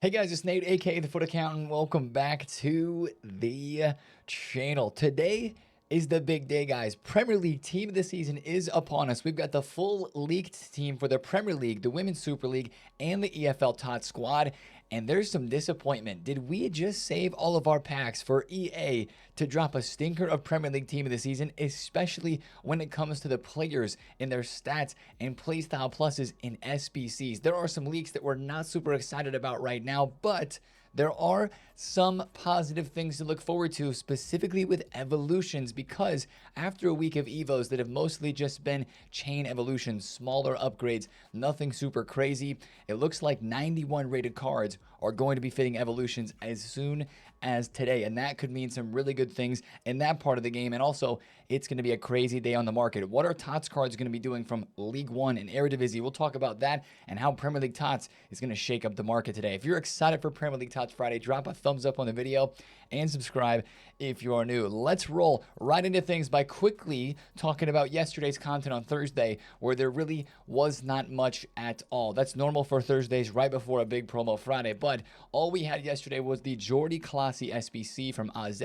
Hey guys, it's Nate, aka TheFutAccountant. Welcome back to the channel. Today is the big day, guys. Premier League team of the season is upon us. We've got the full leaked team for the Premier League, the Women's Super League, and the EFL TOTS squad. And there's some disappointment. Did we just save all of our packs for EA to drop a stinker of Premier League team of the season, especially when it comes to the players and their stats and playstyle pluses in SBCs? There are some leaks that we're not super excited about right now, but there are some positive things to look forward to, specifically with evolutions, because after a week of evos that have mostly just been chain evolutions, smaller upgrades, nothing super crazy, it looks like 91 rated cards are going to be fitting evolutions as soon as today, and that could mean some really good things in that part of the game. And also, it's going to be a crazy day on the market. What are TOTS cards going to be doing from League One and Eredivisie? We'll talk about that and how Premier League TOTS is going to shake up the market today. If you're excited for Premier League TOTS Friday, drop a thumbs up on the video and subscribe if you are new. Let's roll right into things by quickly talking about yesterday's content on Thursday, where there really was not much at all. That's normal for Thursdays right before a big promo Friday, but all we had yesterday was the Jordy Classy SBC from AZ.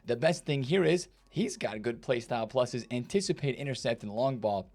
The best thing here is he's got good playstyle pluses, anticipate, intercept, and long ball.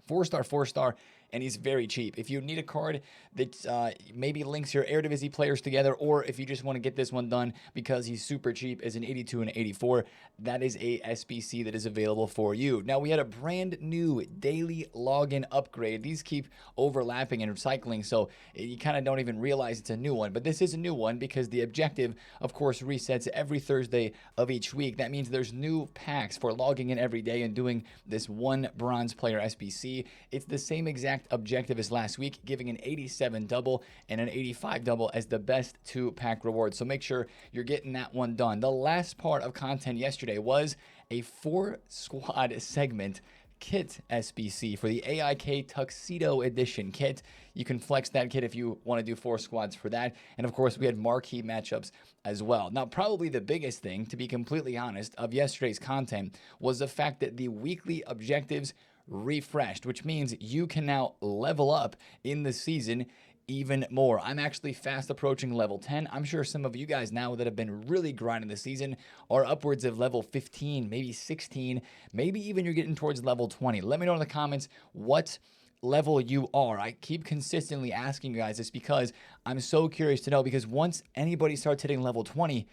4-star, 4-star, and he's very cheap. If you need a card that maybe links your Eredivisie players together, or if you just want to get this one done because he's super cheap as an 82 and 84, that is a SBC that is available for you. Now, we had a brand new daily login upgrade. These keep overlapping and recycling, so you kind of don't even realize it's a new one. But this is a new one because the objective, of course, resets every Thursday of each week. That means there's new packs for logging in every day and doing this one bronze player SBC. It's the same exact objective as last week, giving an 87 double and an 85 double as the best 2-pack reward. So make sure you're getting that one done. The last part of content yesterday was a 4-squad segment kit SBC for the AIK Tuxedo Edition kit. You can flex that kit if you want to do 4 squads for that. And of course, we had marquee matchups as well. Now, probably the biggest thing, to be completely honest, of yesterday's content was the fact that the weekly objectives refreshed, which means you can now level up in the season even more. I'm actually fast approaching level 10. I'm sure some of you guys now that have been really grinding the season are upwards of level 15, maybe 16, maybe even you're getting towards level 20. Let me know in the comments what level you are. I keep consistently asking you guys this because I'm so curious to know, because once anybody starts hitting level 20,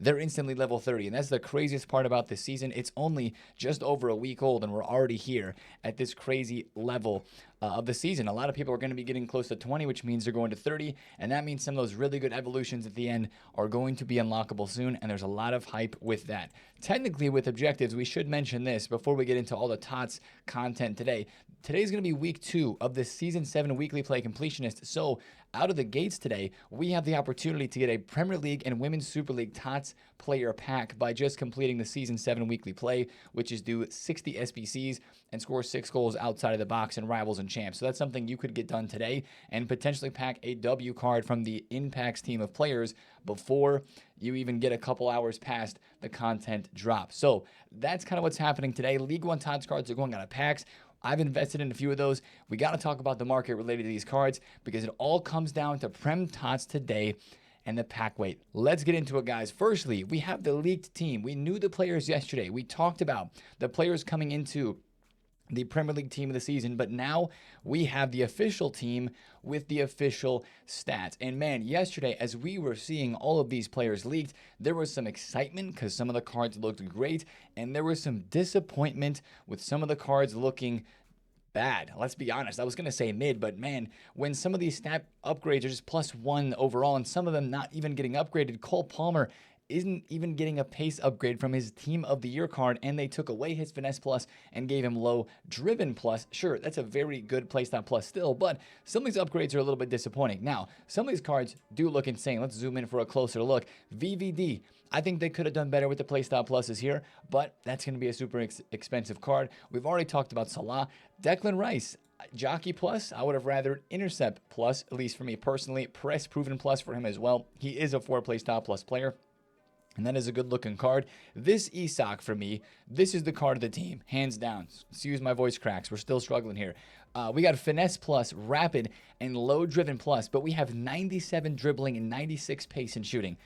they're instantly level 30. And that's the craziest part about this season. It's only just over a week old, and we're already here at this crazy level of the season. A lot of people are going to be getting close to 20, which means they're going to 30. And that means some of those really good evolutions at the end are going to be unlockable soon. And there's a lot of hype with that. Technically, with objectives, we should mention this before we get into all the TOTS content today. Today's going to be week 2 of the Season 7 Weekly Play Completionist. So out of the gates today, we have the opportunity to get a Premier League and Women's Super League TOTS player pack by just completing the Season 7 Weekly Play, which is do 60 SBCs and score 6 goals outside of the box in Rivals and Champs. So that's something you could get done today and potentially pack a W card from the Impacts team of players before you even get a couple hours past the content drop. So that's kind of what's happening today. League One TOTS cards are going out of packs. I've invested in a few of those. We got to talk about the market related to these cards because it all comes down to Prem TOTS today and the pack weight. Let's get into it, guys. Firstly, we have the leaked team. We knew the players yesterday. We talked about the players coming into the Premier League team of the season, but now we have the official team with the official stats. And man, yesterday, as we were seeing all of these players leaked, there was some excitement because some of the cards looked great, and there was some disappointment with some of the cards looking bad. Let's be honest. I was going to say mid, but man, when some of these stat upgrades are just +1 overall, and some of them not even getting upgraded, Cole Palmer isn't even getting a pace upgrade from his Team of the Year card, and they took away his Finesse Plus and gave him Low Driven Plus. Sure, that's a very good playstyle plus still, but some of these upgrades are a little bit disappointing. Now, some of these cards do look insane. Let's zoom in for a closer look. VVD, I think they could have done better with the playstyle pluses here, but that's going to be a super expensive card. We've already talked about Salah. Declan Rice, Jockey Plus, I would have rather Intercept Plus, at least for me personally. Press Proven Plus for him as well. He is a 4 playstyle plus player. And that is a good looking card. This Isak for me, this is the card of the team, hands down. Excuse my voice cracks. We're still struggling here. We got Finesse Plus, Rapid, and Low Driven Plus, but we have 97 dribbling and 96 pace and shooting.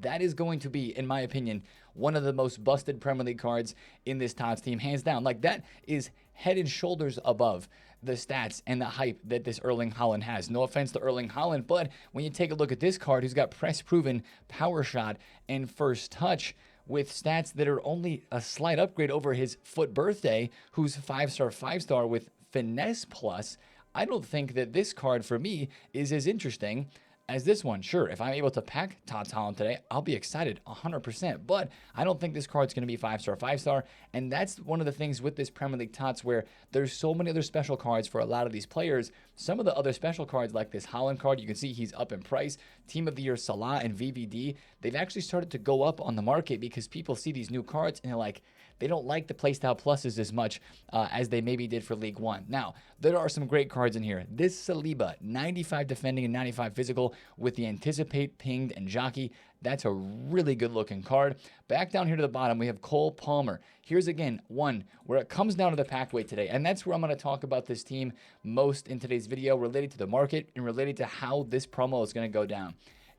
That is going to be, in my opinion, one of the most busted Premier League cards in this TOTS team, hands down. Like, that is head and shoulders above the stats and the hype that this Erling Haaland has. No offense to Erling Haaland, but when you take a look at this card, who's got press proven, power shot, and first touch, with stats that are only a slight upgrade over his foot birthday, who's 5-star, 5-star with Finesse Plus, I don't think that this card for me is as interesting as this one. Sure, if I'm able to pack TOTS Haaland today, I'll be excited 100%, but I don't think this card's going to be 5-star, 5-star, and that's one of the things with this Premier League TOTS where there's so many other special cards for a lot of these players. Some of the other special cards, like this Haaland card, you can see he's up in price. Team of the Year Salah and VVD, they've actually started to go up on the market because people see these new cards and they're like, they don't like the playstyle pluses as much as they maybe did for League One. Now, there are some great cards in here. This Saliba, 95 defending and 95 physical with the Anticipate, Pinged, and Jockey. That's a really good looking card. Back down here to the bottom, we have Cole Palmer. Here's again one where it comes down to the pack weight today, and that's where I'm going to talk about this team most in today's video, related to the market and related to how this promo is going to go down.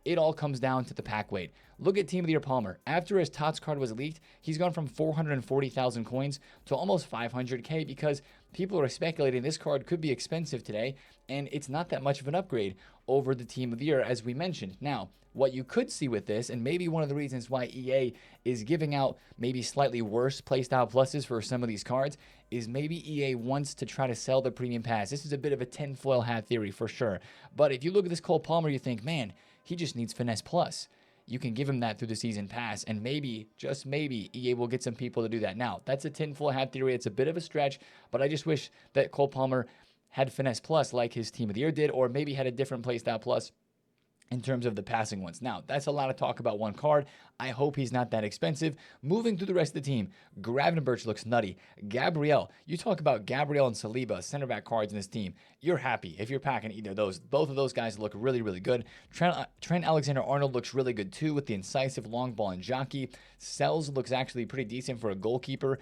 It all comes down to the pack weight. Look at Team of the Year Palmer. After his TOTS card was leaked, he's gone from 440,000 coins to almost 500K because people are speculating this card could be expensive today, and it's not that much of an upgrade over the Team of the Year, as we mentioned. Now, what you could see with this, and maybe one of the reasons why EA is giving out maybe slightly worse playstyle pluses for some of these cards, is maybe EA wants to try to sell the premium pass. This is a bit of a tinfoil hat theory for sure. But if you look at this Cole Palmer, you think, man, he just needs Finesse Plus. You can give him that through the season pass, and maybe, just maybe, EA will get some people to do that. Now, that's a tinfoil hat theory. It's a bit of a stretch, but I just wish that Cole Palmer had Finesse Plus like his Team of the Year did, or maybe had a different playstyle plus in terms of the passing ones. Now, that's a lot of talk about one card. I hope he's not that expensive. Moving through the rest of the team, Gravenberch looks nutty. Gabriel, you talk about Gabriel and Saliba, center back cards in this team. You're happy if you're packing either of those. Both of those guys look really, really good. Trent Alexander-Arnold looks really good too with the incisive long ball and jockey. Sells looks actually pretty decent for a goalkeeper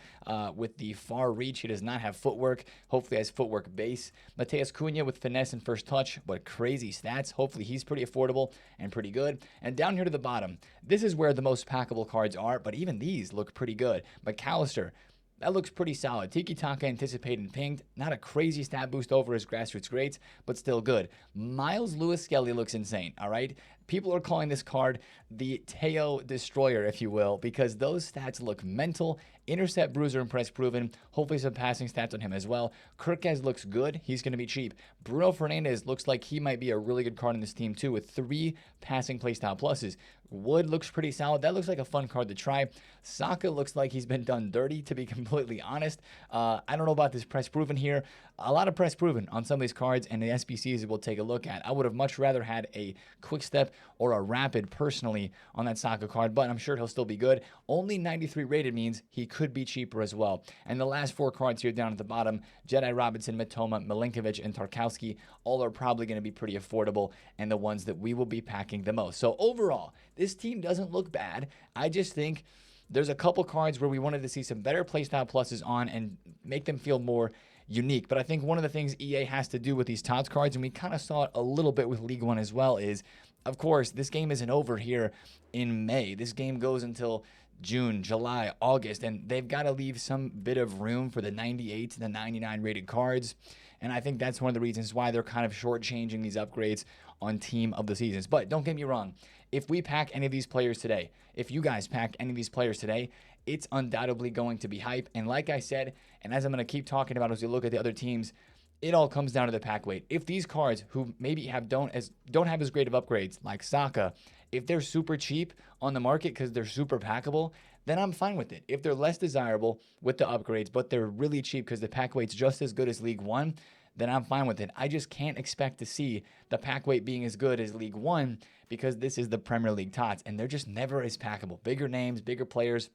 with the far reach. He does not have footwork. Hopefully has footwork base. Mateus Cunha with finesse and first touch. What crazy stats. Hopefully he's pretty affordable and pretty good. And down here to the bottom, this is where the most packable cards are, but even these look pretty good. McAllister, that looks pretty solid. Tiki Taka, Anticipate, and Pinged. Not a crazy stat boost over his grassroots grades, but still good. Miles Lewis Skelly looks insane, all right? People are calling this card the Teo Destroyer, if you will, because those stats look mental. Intercept, Bruiser, and Press proven. Hopefully some passing stats on him as well. Kirkaz looks good. He's going to be cheap. Bruno Fernandes looks like he might be a really good card in this team too, with 3 passing playstyle pluses. Wood looks pretty solid. That looks like a fun card to try. Saka looks like he's been done dirty, to be completely honest. I don't know about this press proven here. A lot of press proven on some of these cards, and the SBCs we'll take a look at. I would have much rather had a quick step or a rapid personally on that Saka card, but I'm sure he'll still be good. Only 93 rated means he could be cheaper as well. And the last 4 cards here down at the bottom, Jedi Robinson, Mitoma, Milinkovic, and Tarkowski, all are probably going to be pretty affordable and the ones that we will be packing the most. So overall, this team doesn't look bad. I just think there's a couple cards where we wanted to see some better playstyle pluses on and make them feel more unique. But I think one of the things EA has to do with these TOTS cards, and we kind of saw it a little bit with League One as well, is, of course, this game isn't over here in May. This game goes until June, July, August, and they've got to leave some bit of room for the 98 to the 99 rated cards. And I think that's one of the reasons why they're kind of shortchanging these upgrades on Team of the Seasons. But don't get me wrong. If we pack any of these players today, if you guys pack any of these players today, it's undoubtedly going to be hype. And like I said, and as I'm going to keep talking about as we look at the other teams, it all comes down to the pack weight. If these cards who maybe don't have as great of upgrades like Saka, if they're super cheap on the market because they're super packable, then I'm fine with it. If they're less desirable with the upgrades, but they're really cheap because the pack weight's just as good as League One, then I'm fine with it. I just can't expect to see the pack weight being as good as League One because this is the Premier League TOTS, and they're just never as packable. Bigger names, bigger players.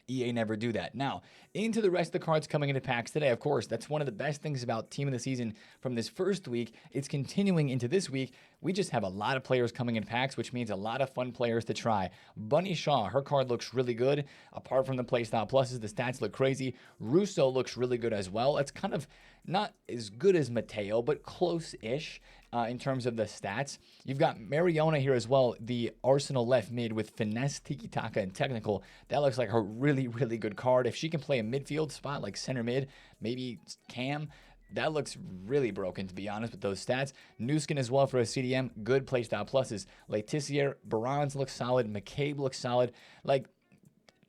EA never do that. Now, into the rest of the cards coming into packs today, of course, that's one of the best things about Team of the Season from this first week. It's continuing into this week. We just have a lot of players coming in packs, which means a lot of fun players to try. Bunny Shaw, her card looks really good. Apart from the playstyle pluses, the stats look crazy. Russo looks really good as well. It's kind of not as good as Mateo, but close-ish. In terms of the stats. You've got Mariona here as well, the Arsenal left mid with finesse, tiki-taka, and technical. That looks like a really, really good card. If she can play a midfield spot like center mid, maybe Cam, that looks really broken, to be honest, with those stats. New skin as well for a CDM. Good playstyle pluses. Laetitia, Barons looks solid. McCabe looks solid. Like,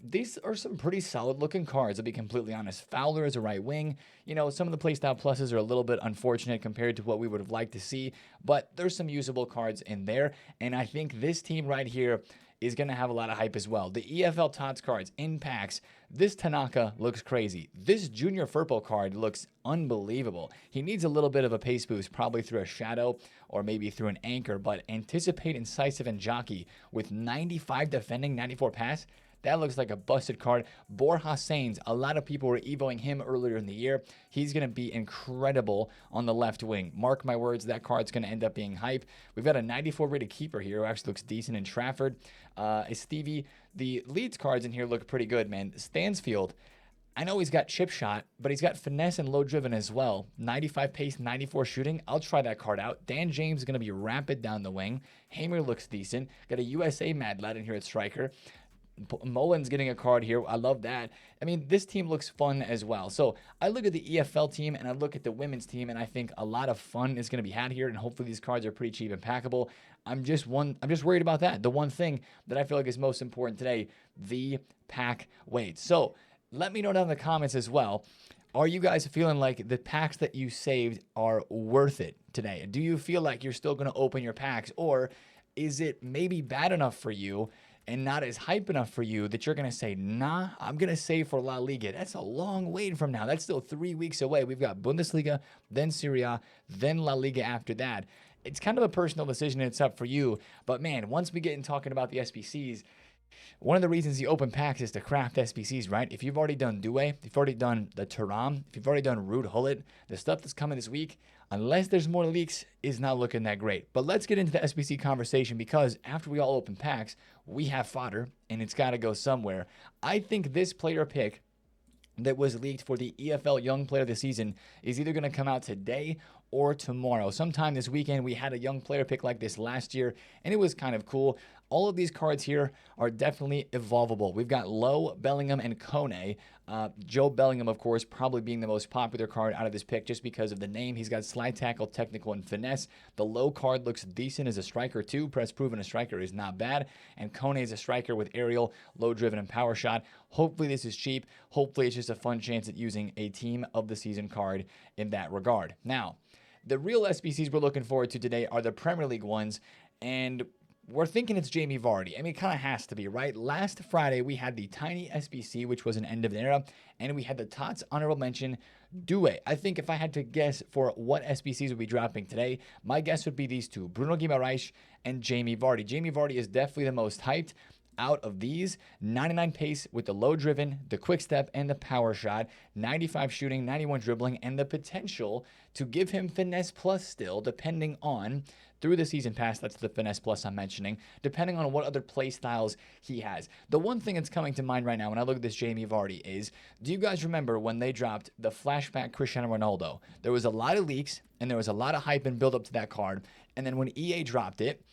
these are some pretty solid looking cards, I'll be completely honest. Fowler is a right wing. You know, some of the playstyle pluses are a little bit unfortunate compared to what we would have liked to see, but there's some usable cards in there. And I think this team right here is going to have a lot of hype as well. The EFL TOTS cards in packs. This Tanaka looks crazy. This Junior Firpo card looks unbelievable. He needs a little bit of a pace boost, probably through a shadow or maybe through an anchor, but anticipate, incisive, and jockey with 95 defending, 94 pass. That looks like a busted card. Borja Sainz, a lot of people were evoing him earlier in the year. He's going to be incredible on the left wing. Mark my words, that card's going to end up being hype. We've got a 94 rated keeper here who actually looks decent in Trafford. Stevie, the Leeds cards in here look pretty good, man. Stansfield, I know he's got chip shot, but he's got finesse and low driven as well. 95 pace, 94 shooting. I'll try that card out. Dan James is going to be rapid down the wing. Hamer looks decent. Got a USA Mad Lad in here at striker. Mullins getting a card here. I love that. I mean, this team looks fun as well. So I look at the EFL team and I look at the women's team, and I think a lot of fun is going to be had here. And hopefully these cards are pretty cheap and packable. I'm just worried about that. The one thing that I feel like is most important today, the pack weight. So let me know down in the comments as well. Are you guys feeling like the packs that you saved are worth it today? Do you feel like you're still going to open your packs, or is it maybe bad enough for you and not as hype enough for you that you're going to say, nah, I'm going to save for La Liga? That's a long wait from now. That's still 3 weeks away. We've got Bundesliga, then Serie A, then La Liga after that. It's kind of a personal decision, and it's up for you. But man, once we get in talking about the SBCs, one of the reasons you open packs is to craft SBCs, right? If you've already done Due, if you've already done the Turam, if you've already done Ruud Gullit, the stuff that's coming this week, unless there's more leaks, is not looking that great. But let's get into the SBC conversation, because after we all open packs, we have fodder, and it's got to go somewhere. I think this player pick that was leaked for the EFL Young Player of the Season is either going to come out today or tomorrow. Sometime this weekend, we had a young player pick like this last year, and it was kind of cool. All of these cards here are definitely evolvable. We've got Lowe, Bellingham, and Kone. Joe Bellingham, of course, probably being the most popular card out of this pick just because of the name. He's got slide tackle, technical, and finesse. The Lowe card looks decent as a striker too. Press proven a striker is not bad. And Kone is a striker with aerial, low driven, and power shot. Hopefully this is cheap. Hopefully it's just a fun chance at using a team of the season card in that regard. Now, the real SBCs we're looking forward to today are the Premier League ones, and we're thinking it's Jamie Vardy. I mean, it kind of has to be, right? Last Friday, we had the tiny SBC, which was an end of an era, and we had the TOTS honorable mention, Due. I think if I had to guess for what SBCs would be dropping today, my guess would be these two, Bruno Guimaraes and Jamie Vardy. Jamie Vardy is definitely the most hyped out of these. 99 pace with the low driven, the quick step, and the power shot. 95 shooting, 91 dribbling, and the potential to give him finesse plus still, depending on, through the season pass, that's the finesse plus I'm mentioning, depending on what other play styles he has. The one thing that's coming to mind right now when I look at this Jamie Vardy is, do you guys remember when they dropped the flashback Cristiano Ronaldo? There was a lot of leaks, and there was a lot of hype and build up to that card, and then when EA dropped it,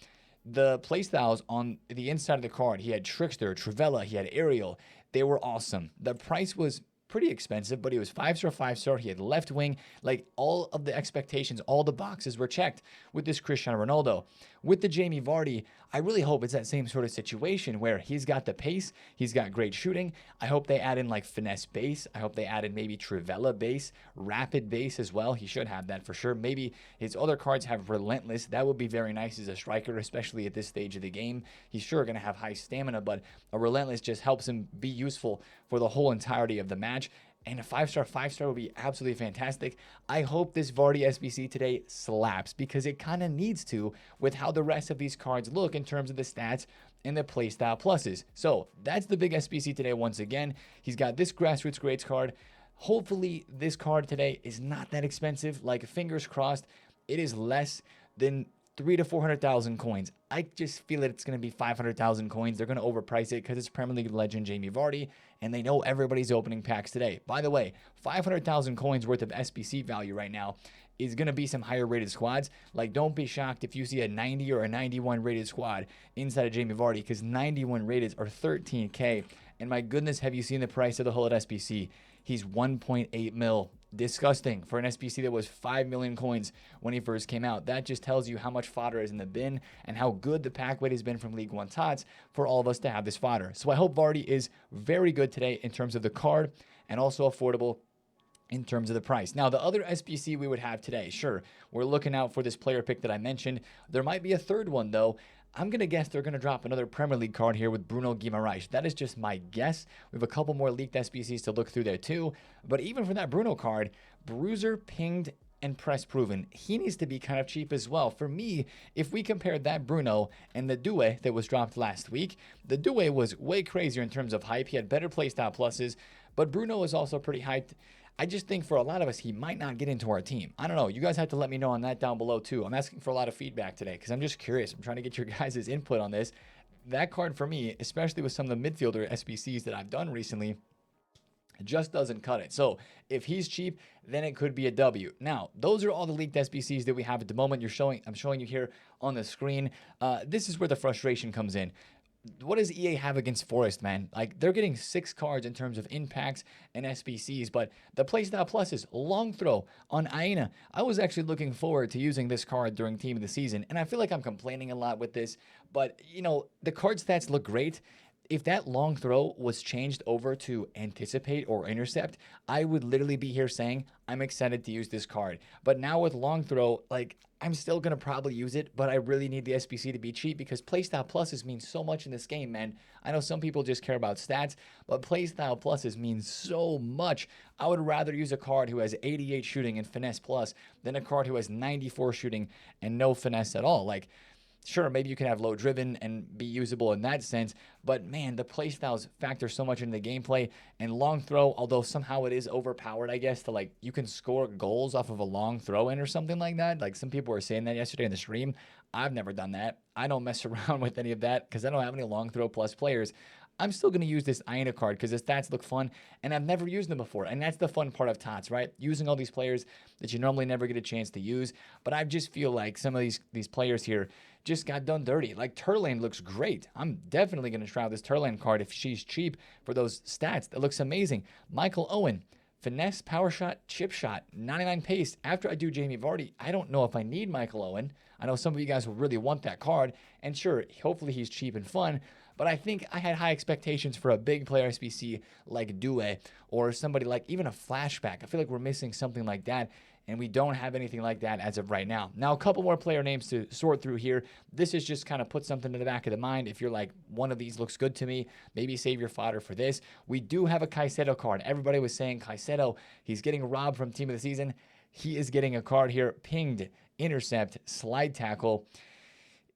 the playstyles on the inside of the card, he had Trickster, Trivella, he had Aerial. They were awesome. The price was pretty expensive, but he was 5-star, 5-star. He had left wing. Like, all of the expectations, all the boxes were checked with this Cristiano Ronaldo. With the Jamie Vardy, I really hope it's that same sort of situation where he's got the pace, he's got great shooting. I hope they add in like finesse base. I hope they add in maybe Trivella base, rapid base as well. He should have that for sure. Maybe his other cards have relentless. That would be very nice as a striker, especially at this stage of the game. He's sure going to have high stamina, but a relentless just helps him be useful for the whole entirety of the match. and a 5-star would be absolutely fantastic. I hope this Vardy SBC today slaps because it kind of needs to with how the rest of these cards look in terms of the stats and the playstyle pluses. So that's the big SBC today once again. He's got this Grassroots Grades card. Hopefully this card today is not that expensive. Like, fingers crossed, it is less than 300,000 to 400,000 coins. I just feel that it's going to be 500,000 coins. They're going to overprice it because it's Premier League legend Jamie Vardy, and they know everybody's opening packs today. By the way, 500,000 coins worth of SBC value right now is going to be some higher rated squads. Like, don't be shocked if you see a 90 or a 91 rated squad inside of Jamie Vardy, because 91 rated are 13K. And my goodness, have you seen the price of the whole at SBC? He's 1.8 mil. Disgusting for an SBC that was 5 million coins when he first came out. That just tells you how much fodder is in the bin and how good the pack weight has been from League One TOTS for all of us to have this fodder. So I hope Vardy is very good today in terms of the card and also affordable in terms of the price. Now, the other SBC we would have today, sure, we're looking out for this player pick that I mentioned. There might be a third one, though. I'm going to guess they're going to drop another Premier League card here with Bruno Guimaraes. That is just my guess. We have a couple more leaked SBCs to look through there too. But even for that Bruno card, Bruiser, Pinged, and Press Proven, he needs to be kind of cheap as well. For me, if we compared that Bruno and the Doué that was dropped last week, the Doué was way crazier in terms of hype. He had better playstyle pluses, but Bruno is also pretty hyped. I just think for a lot of us, he might not get into our team. I don't know. You guys have to let me know on that down below too. I'm asking for a lot of feedback today because I'm just curious. I'm trying to get your guys' input on this. That card for me, especially with some of the midfielder SBCs that I've done recently, just doesn't cut it. So if he's cheap, then it could be a W. Now, those are all the leaked SBCs that we have at the moment. I'm showing you here on the screen. This is where the frustration comes in. What does EA have against Forest, man? Like, they're getting 6 cards in terms of impacts and SBCs, but the playstyle pluses, long throw on Aina. I was actually looking forward to using this card during Team of the Season, and I feel like I'm complaining a lot with this, but, you know, the card stats look great. If that long throw was changed over to anticipate or intercept, I would literally be here saying, I'm excited to use this card. But now with long throw, like, I'm still going to probably use it, but I really need the SBC to be cheap because playstyle pluses mean so much in this game, man. I know some people just care about stats, but playstyle pluses mean so much. I would rather use a card who has 88 shooting and finesse plus than a card who has 94 shooting and no finesse at all. Like, sure, maybe you can have low driven and be usable in that sense, but man, the playstyles factor so much into the gameplay. And long throw, although somehow it is overpowered, I guess, to like, you can score goals off of a long throw in or something like that. Like, some people were saying that yesterday in the stream. I've never done that. I don't mess around with any of that because I don't have any long throw plus players. I'm still going to use this Aina card because the stats look fun, and I've never used them before. And that's the fun part of TOTS, right? Using all these players that you normally never get a chance to use. But I just feel like some of these players here just got done dirty. Like, Turlane looks great. I'm definitely going to try out this Turlane card if she's cheap for those stats. That looks amazing. Michael Owen. Finesse, power shot, chip shot, 99 pace. After I do Jamie Vardy, I don't know if I need Michael Owen. I know some of you guys will really want that card. And sure, hopefully he's cheap and fun. But I think I had high expectations for a big player SBC like Doué or somebody like even a flashback. I feel like we're missing something like that, and we don't have anything like that as of right now. Now, a couple more player names to sort through here. This is just kind of put something in the back of the mind. If you're like, one of these looks good to me, maybe save your fodder for this. We do have a Caicedo card. Everybody was saying Caicedo, he's getting robbed from Team of the Season. He is getting a card here, pinged, intercept, slide tackle.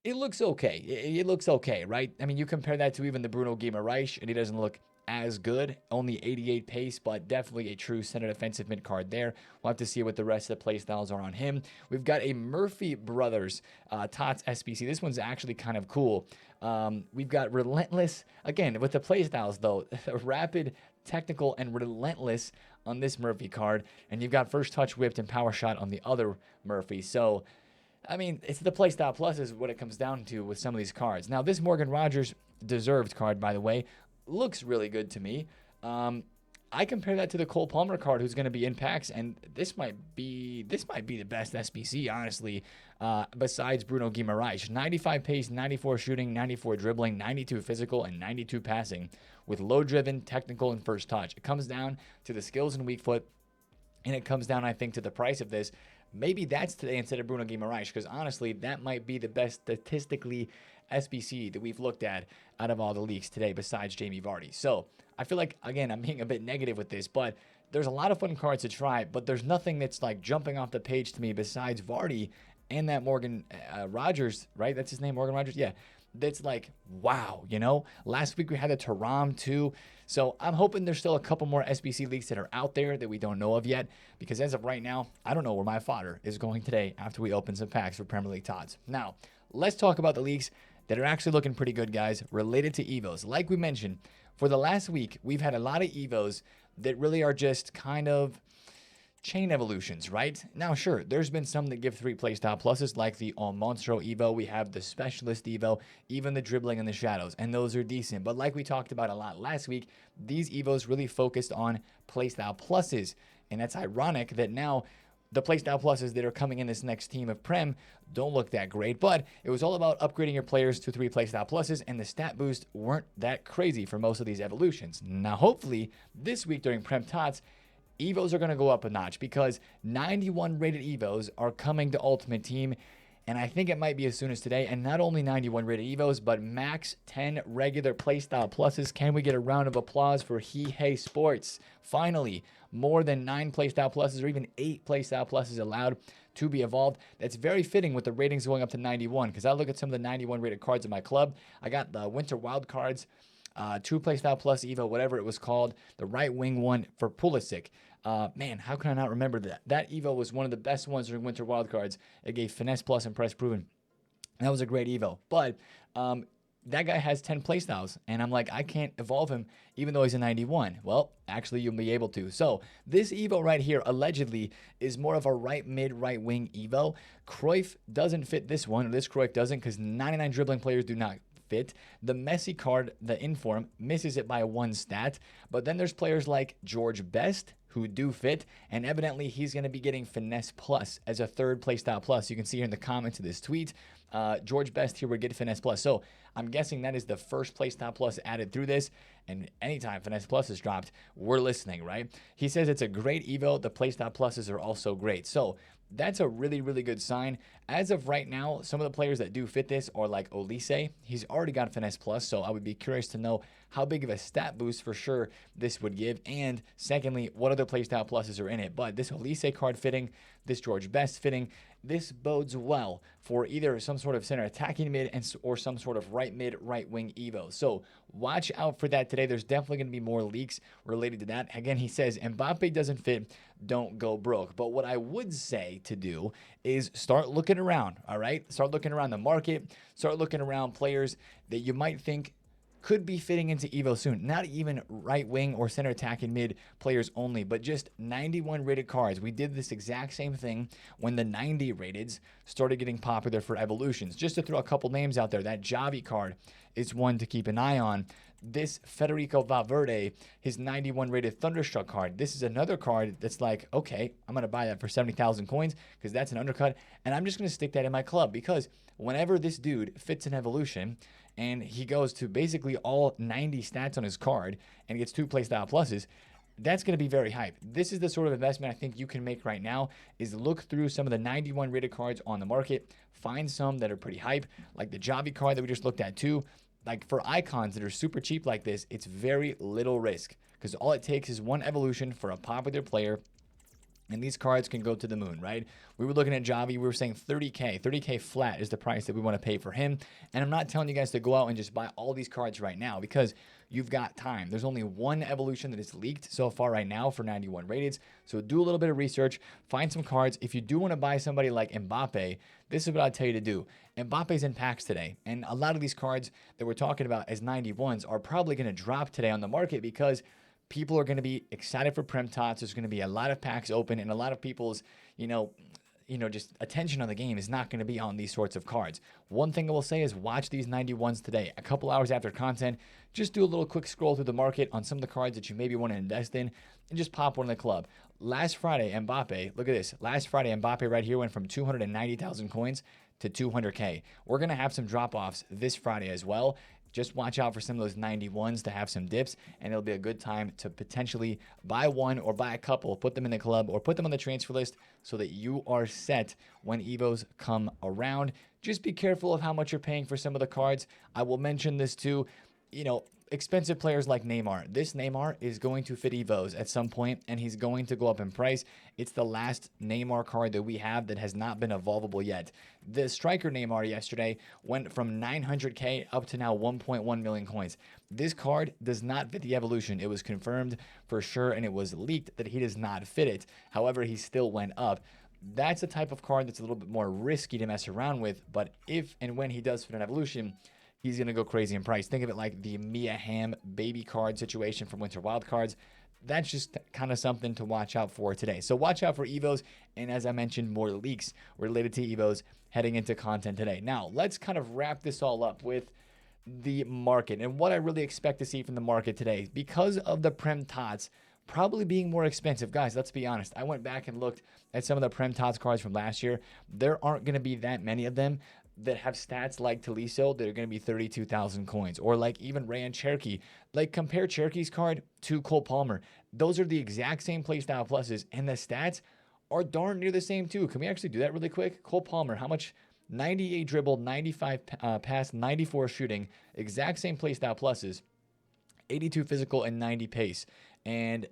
It looks okay. It looks okay, right? I mean, you compare that to even the Bruno Guimaraes, and he doesn't look as good. Only 88 pace, but definitely a true center defensive mid card there. We'll have to see what the rest of the play styles are on him. We've got a Murphy Brothers TOTS SBC. This one's actually kind of cool. We've got Relentless. Again, with the play styles, though, rapid, technical, and relentless on this Murphy card. And you've got first touch, whipped, and power shot on the other Murphy. So, I mean, it's the playstyle plus is what it comes down to with some of these cards. Now, this Morgan Rogers deserved card, by the way, looks really good to me. I compare that to the Cole Palmer card, who's going to be in packs, and this might be the best SBC, honestly, besides Bruno Guimaraes. 95 pace, 94 shooting, 94 dribbling, 92 physical, and 92 passing, with low driven, technical, and first touch. It comes down to the skills and weak foot, and it comes down, I think, to the price of this. Maybe that's today instead of Bruno Guimaraes, because honestly, that might be the best statistically SBC that we've looked at out of all the leaks today besides Jamie Vardy. So I feel like, again, I'm being a bit negative with this, but there's a lot of fun cards to try, but there's nothing that's like jumping off the page to me besides Vardy and that Morgan Rogers, right? That's his name, Morgan Rogers? Yeah. That's like, wow, you know? Last week we had the Taram too. So I'm hoping there's still a couple more SBC leaks that are out there that we don't know of yet, because as of right now, I don't know where my fodder is going today after we open some packs for Premier League TOTS. Now, let's talk about the leaks that are actually looking pretty good, guys, related to EVOs. Like we mentioned, for the last week, we've had a lot of EVOs that really are just kind of chain evolutions, right? Now, sure, there's been some that give 3 playstyle pluses, like the All Monstro Evo. We have the Specialist Evo, even the Dribbling in the Shadows, and those are decent. But like we talked about a lot last week, these Evos really focused on playstyle pluses, and that's ironic that now the playstyle pluses that are coming in this next team of Prem don't look that great, but it was all about upgrading your players to 3 playstyle pluses, and the stat boosts weren't that crazy for most of these evolutions. Now, hopefully, this week during Prem TOTS, Evos are going to go up a notch, because 91 rated Evos are coming to Ultimate Team, and I think it might be as soon as today. And not only 91 rated Evos, but max 10 regular playstyle pluses. Can we get a round of applause for Hey Sports? Finally, more than 9 playstyle pluses, or even 8 playstyle pluses allowed to be evolved. That's very fitting with the ratings going up to 91, because I look at some of the 91 rated cards in my club. I got the Winter Wild cards, 2 playstyle plus Evo, whatever it was called, the right wing one for Pulisic. Man, how can I not remember that? That Evo was one of the best ones during Winter Wildcards. It gave Finesse Plus and Press Proven. That was a great Evo. But that guy has 10 playstyles, and I'm like, I can't evolve him even though he's a 91. Well, actually, you'll be able to. So this Evo right here, allegedly, is more of a right mid, right wing Evo. Cruyff doesn't fit this one, or this Cruyff doesn't, because 99 dribbling players do not fit. The Messi card, the Inform, misses it by 1 stat. But then there's players like George Best, who do fit, and evidently he's going to be getting Finesse Plus as a 3rd playstyle plus. You can see here in the comments of this tweet, George Best here would get Finesse Plus. So I'm guessing that is the 1st playstyle plus added through this, and anytime Finesse Plus is dropped, we're listening, right? He says it's a great Evo. The playstyle pluses are also great. So that's a really, really good sign. As of right now, some of the players that do fit this are like Olise. He's already got Finesse Plus, so I would be curious to know how big of a stat boost for sure this would give. And secondly, what other playstyle pluses are in it. But this Olise card fitting, this George Best fitting, this bodes well for either some sort of center attacking mid or some sort of right mid, right wing Evo. So watch out for that today. There's definitely going to be more leaks related to that. Again, he says Mbappe doesn't fit, don't go broke. But what I would say to do is start looking around, all right? Start looking around the market. Start looking around players that you might think could be fitting into Evo soon. Not even right wing or center attacking mid players only, but just 91 rated cards. We did this exact same thing when the 90 rateds started getting popular for evolutions. Just to throw a couple names out there, that Javi card is one to keep an eye on. This Federico Valverde, his 91 rated Thunderstruck card. This is another card that's like, okay, I'm going to buy that for 70,000 coins because that's an undercut. And I'm just going to stick that in my club, because whenever this dude fits an evolution and he goes to basically all 90 stats on his card and gets 2 playstyle pluses, that's going to be very hype. This is the sort of investment I think you can make right now, is look through some of the 91 rated cards on the market, find some that are pretty hype, like the Javi card that we just looked at too. Like for icons that are super cheap like this, it's very little risk, because all it takes is 1 evolution for a popular player, and these cards can go to the moon, right? We were looking at Javi. We were saying 30K. 30K flat is the price that we want to pay for him. And I'm not telling you guys to go out and just buy all these cards right now, because you've got time. There's only 1 evolution that is leaked so far right now for 91 rateds. So do a little bit of research. Find some cards. If you do want to buy somebody like Mbappe, this is what I'd tell you to do. Mbappe's in packs today. And a lot of these cards that we're talking about as 91s are probably going to drop today on the market, because people are going to be excited for Prem TOTS. There's going to be a lot of packs open, and a lot of people's, just attention on the game is not going to be on these sorts of cards. One thing I will say is watch these 91s today. A couple hours after content, just do a little quick scroll through the market on some of the cards that you maybe want to invest in, and just pop one in the club. Last Friday, Mbappe, look at this. Last Friday, Mbappe right here went from 290,000 coins to 200K. We're going to have some drop-offs this Friday as well. Just watch out for some of those 91s to have some dips, and it'll be a good time to potentially buy one or buy a couple, put them in the club or put them on the transfer list so that you are set when Evos come around. Just be careful of how much you're paying for some of the cards. I will mention this too. expensive players like Neymar. This Neymar is going to fit Evos at some point, and he's going to go up in price. It's the last Neymar card that we have that has not been evolvable yet. The striker Neymar yesterday went from 900k up to now 1.1 million coins. This card does not fit the evolution. It was confirmed for sure, and it was leaked that he does not fit it. However, he still went up. That's a type of card that's a little bit more risky to mess around with, but if and when he does fit an evolution, he's going to go crazy in price. Think of it like the Mia Hamm baby card situation from Winter Wild Cards. That's just kind of something to watch out for today. So watch out for Evos, and as I mentioned, more leaks related to Evos heading into content today. Now, let's kind of wrap this all up with the market and what I really expect to see from the market today. Because of the Prem TOTS probably being more expensive. Guys, let's be honest. I went back and looked at some of the Prem TOTS cards from last year. There aren't going to be that many of them that have stats like Taliso that are going to be 32,000 coins, or like even Ryan Cherokee. Like, compare Cherokee's card to Cole Palmer. Those are the exact same playstyle pluses, and the stats are darn near the same too. Can we actually do that really quick? Cole Palmer, how much? 98 dribble, 95 pass, 94 shooting, exact same playstyle pluses, 82 physical and 90 pace. And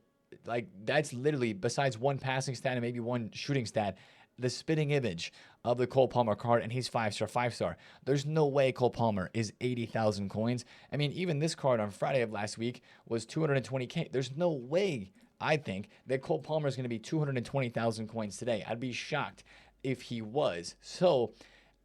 like, that's literally, besides one passing stat and maybe one shooting stat, the spitting image of the Cole Palmer card, and he's 5-star. There's no way Cole Palmer is 80,000 coins. I mean, even this card on Friday of last week was 220k. There's no way, I think, that Cole Palmer is going to be 220,000 coins today. I'd be shocked if he was. So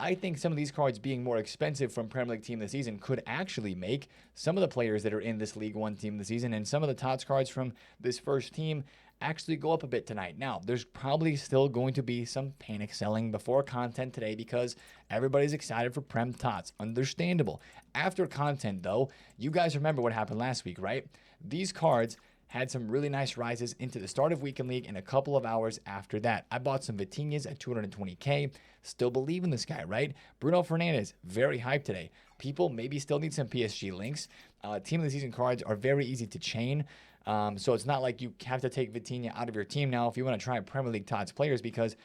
I think some of these cards being more expensive from Premier League Team of the Season could actually make some of the players that are in this League One Team of the Season and some of the TOTS cards from this first team actually go up a bit tonight. Now, there's probably still going to be some panic selling before content today because everybody's excited for Prem TOTS. Understandable. After content, though, you guys remember what happened last week, right? These cards had some really nice rises into the start of Weekend League and a couple of hours after that. I bought some Vitinhas at 220k. Still believe in this guy, right? Bruno Fernandes, very hyped today. People maybe still need some PSG links. Team of the Season cards are very easy to chain. So it's not like you have to take Vitinha out of your team now if you want to try Premier League TOTS players, because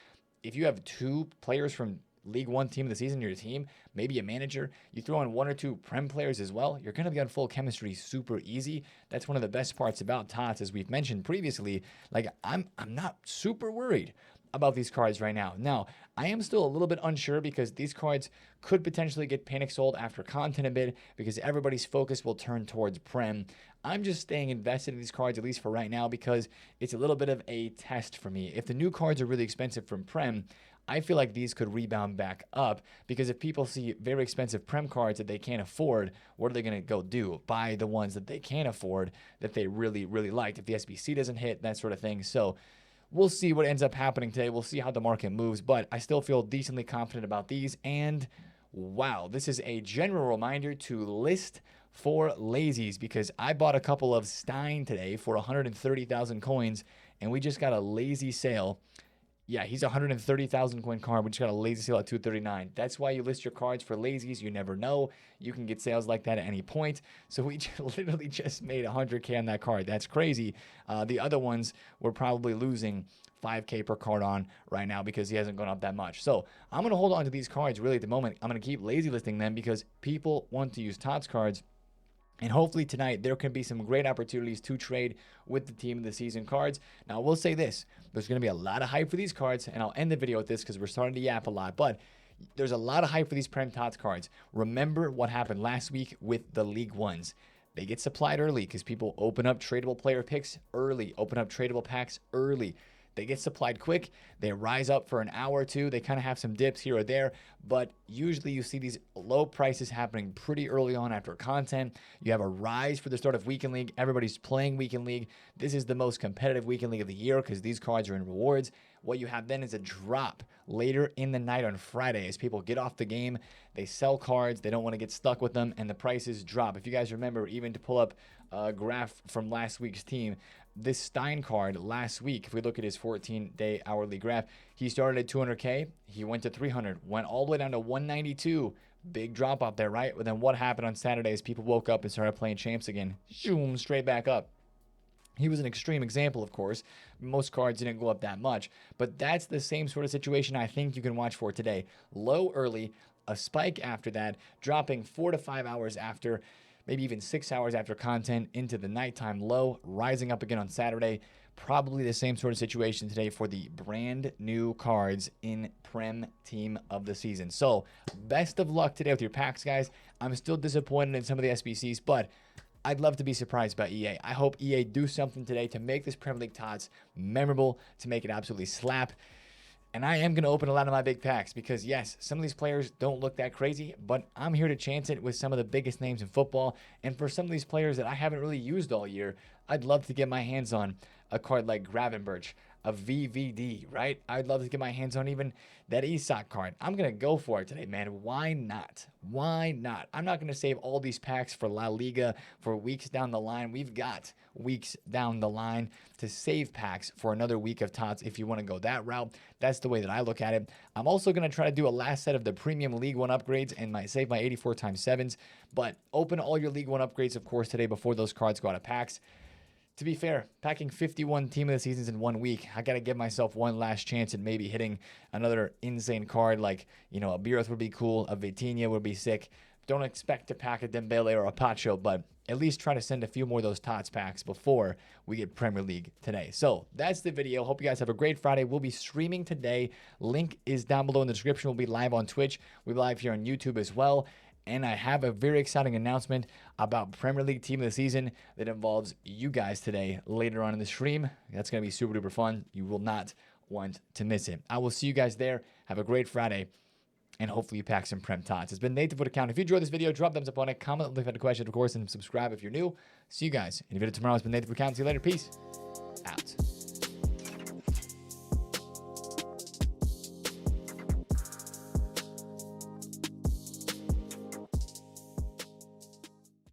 if you have two players from League One Team of the Season in your team, maybe a manager, you throw in one or two Prem players as well, you're going to be on full chemistry super easy. That's one of the best parts about TOTS, as we've mentioned previously. Like, I'm not super worried about these cards right now. Now, I am still a little bit unsure because these cards could potentially get panic sold after content a bit because everybody's focus will turn towards Prem. I'm just staying invested in these cards, at least for right now, because it's a little bit of a test for me. If the new cards are really expensive from Prem, I feel like these could rebound back up, because if people see very expensive Prem cards that they can't afford, what are they going to go do? Buy the ones that they can afford that they really, really liked. If the SBC doesn't hit, that sort of thing. So we'll see what ends up happening today. We'll see how the market moves, but I still feel decently confident about these. And wow, this is a general reminder to list for lazies, because I bought a couple of Stein today for 130,000 coins, and we just got a lazy sale. Yeah, he's a 130,000 coin card. We just got a lazy sale at 239. That's why you list your cards for lazies. You never know. You can get sales like that at any point. So we literally just made 100k on that card. That's crazy. The other ones we're probably losing 5k per card on right now because he hasn't gone up that much. So I'm going to hold on to these cards really at the moment. I'm going to keep lazy listing them because people want to use TOTS cards. And hopefully tonight there can be some great opportunities to trade with the Team of the Season cards. Now, I will say this. There's going to be a lot of hype for these cards, and I'll end the video with this because we're starting to yap a lot. But there's a lot of hype for these Prem TOTS cards. Remember what happened last week with the League Ones. They get supplied early because people open up tradable player picks early, open up tradable packs early. They get supplied quick. They rise up for an hour or two. They kind of have some dips here or there, but usually you see these low prices happening pretty early on after content. You have a rise for the start of Weekend League. Everybody's playing Weekend League. This is the most competitive Weekend League of the year because these cards are in rewards. What you have then is a drop later in the night on Friday as people get off the game. They sell cards. They don't want to get stuck with them, and the prices drop. If you guys remember, even to pull up a graph from last week's team, this Stein card last week, if we look at his 14-day hourly graph, he started at 200K. He went to 300, went all the way down to 192. Big drop off there, right? But then what happened on Saturday is people woke up and started playing champs again. Shoom, straight back up. He was an extreme example, of course. Most cards didn't go up that much. But that's the same sort of situation I think you can watch for today. Low early, a spike after that, dropping 4 to 5 hours after. maybe even 6 hours after content into the nighttime low, rising up again on Saturday. Probably the same sort of situation today for the brand new cards in Prem Team of the Season. So best of luck today with your packs, guys. I'm still disappointed in some of the SBCs, but I'd love to be surprised by EA. I hope EA do something today to make this Premier League TOTS memorable, to make it absolutely slap. And I am going to open a lot of my big packs because, yes, some of these players don't look that crazy, but I'm here to chance it with some of the biggest names in football. And for some of these players that I haven't really used all year, I'd love to get my hands on a card like Gravenberch, a VVD, right? I'd love to get my hands on even that Isak card. I'm going to go for it today, man. Why not? Why not? I'm not going to save all these packs for La Liga for weeks down the line. We've got weeks down the line to save packs for another week of TOTS if you want to go that route. That's the way that I look at it. I'm also going to try to do a last set of the Premium League 1 upgrades and save my 84 times 7s. But open all your League 1 upgrades, of course, today before those cards go out of packs. To be fair, packing 51 Team of the Seasons in 1 week, I got to give myself one last chance at maybe hitting another insane card like, a Beereth would be cool, a Vitinha would be sick. Don't expect to pack a Dembele or a Pacho, but at least try to send a few more of those TOTS packs before we get Premier League today. So that's the video. Hope you guys have a great Friday. We'll be streaming today. Link is down below in the description. We'll be live on Twitch. We'll be live here on YouTube as well. And I have a very exciting announcement about Premier League Team of the Season that involves you guys today later on in the stream. That's going to be super duper fun. You will not want to miss it. I will see you guys there. Have a great Friday. And hopefully you pack some Prem TOTS. It's been TheFutAccountant. If you enjoyed this video, drop thumbs up on it. Comment if you had a question, of course, and subscribe if you're new. See you guys in the video tomorrow. It's been TheFutAccountant. See you later. Peace.